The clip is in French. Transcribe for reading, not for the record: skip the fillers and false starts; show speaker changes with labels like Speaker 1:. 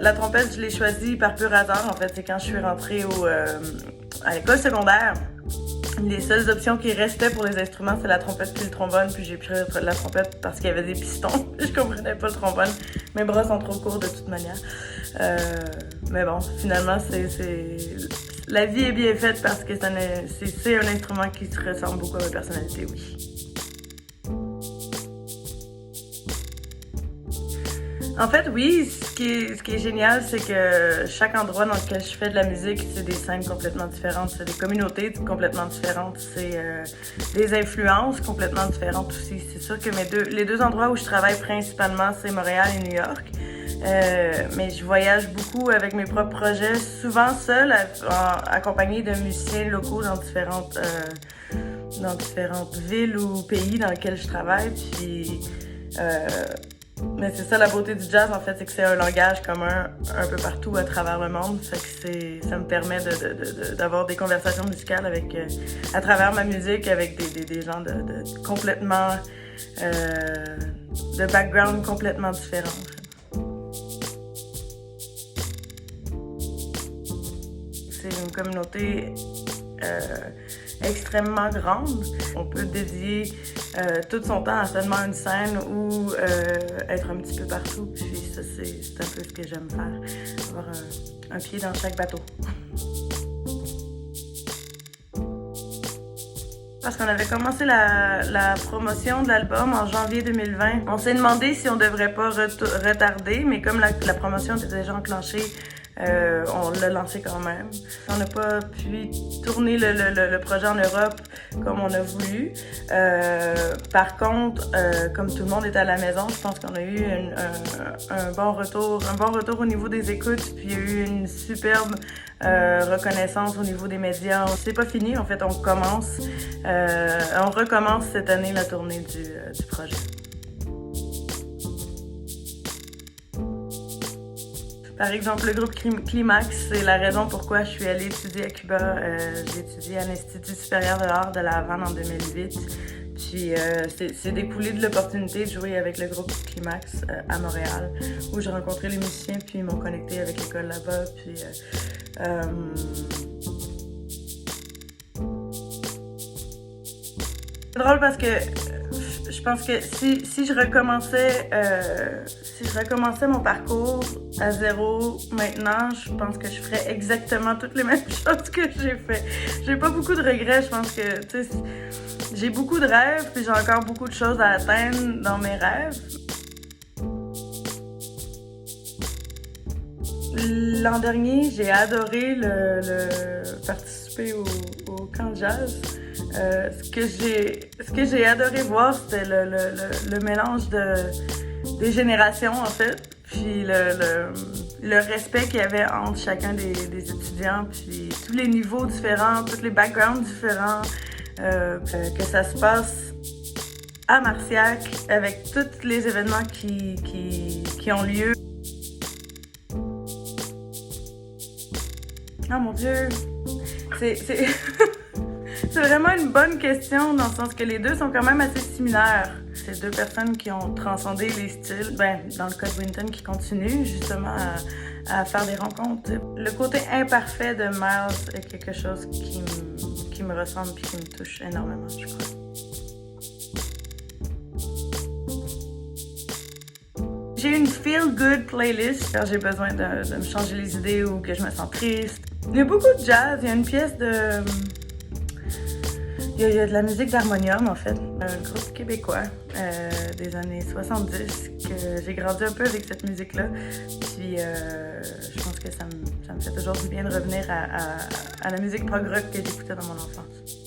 Speaker 1: La trompette, je l'ai choisie par pur hasard. En fait, c'est quand je suis rentrée à l'école secondaire. Les seules options qui restaient pour les instruments, c'est la trompette puis le trombone. Puis j'ai pris la trompette parce qu'il y avait des pistons. Je comprenais pas le trombone. Mes bras sont trop courts de toute manière. Mais bon, finalement, la vie est bien faite parce que c'est un instrument qui se ressemble beaucoup à ma personnalité, oui. En fait, oui, ce qui est génial, c'est que chaque endroit dans lequel je fais de la musique, c'est des scènes complètement différentes, c'est des communautés complètement différentes, c'est des influences complètement différentes aussi. C'est sûr que les deux endroits où je travaille principalement, c'est Montréal et New York. Mais je voyage beaucoup avec mes propres projets, souvent seule, accompagnée de musiciens locaux dans différentes villes ou pays dans lesquels je travaille. Puis, mais c'est ça la beauté du jazz, en fait, c'est que c'est un langage commun un peu partout à travers le monde. Fait que ça me permet d'avoir des conversations musicales à travers ma musique avec des gens complètement, de background complètement différents. C'est une communauté extrêmement grande. On peut dédier tout son temps à seulement une scène ou être un petit peu partout. Puis ça, c'est un peu ce que j'aime faire, avoir un pied dans chaque bateau. Parce qu'on avait commencé la promotion de l'album en janvier 2020. On s'est demandé si on devrait pas retarder, mais comme la promotion était déjà enclenchée, on l'a lancé quand même. On n'a pas pu tourner le projet en Europe comme on a voulu. Par contre, comme tout le monde était à la maison, je pense qu'on a eu un bon retour au niveau des écoutes, puis il y a eu une superbe reconnaissance au niveau des médias. C'est pas fini, en fait, on recommence cette année la tournée du projet. Par exemple, le groupe Climax, c'est la raison pourquoi je suis allée étudier à Cuba. J'ai étudié à l'Institut supérieur de l'art de La Havane en 2008. Puis c'est découlé de l'opportunité de jouer avec le groupe Climax à Montréal, où j'ai rencontré les musiciens, puis ils m'ont connecté avec l'école là-bas. Puis c'est drôle parce que je pense que si je recommençais mon parcours à zéro maintenant, je pense que je ferais exactement toutes les mêmes choses que j'ai fait. J'ai pas beaucoup de regrets, je pense que, tu sais, j'ai beaucoup de rêves, puis j'ai encore beaucoup de choses à atteindre dans mes rêves. L'an dernier, j'ai adoré participer au camp jazz. Ce que j'ai adoré voir, c'était le mélange des générations, en fait, puis le respect qu'il y avait entre chacun des étudiants, puis tous les niveaux différents, tous les backgrounds différents, que ça se passe à Marciac avec tous les événements qui ont lieu. Oh mon Dieu! C'est vraiment une bonne question dans le sens que les deux sont quand même assez similaires. C'est deux personnes qui ont transcendé les styles, dans le cas de Winton, qui continuent justement à faire des rencontres. Le côté imparfait de Miles est quelque chose qui me ressemble et qui me touche énormément, je crois. J'ai une feel-good playlist quand j'ai besoin de me changer les idées ou que je me sens triste. Il y a beaucoup de jazz, il y a une pièce de... Il y a de la musique d'harmonium, en fait, un groupe québécois des années 70, que j'ai grandi un peu avec cette musique-là. Puis je pense que ça me fait toujours du bien de revenir à la musique prog rock que j'écoutais dans mon enfance.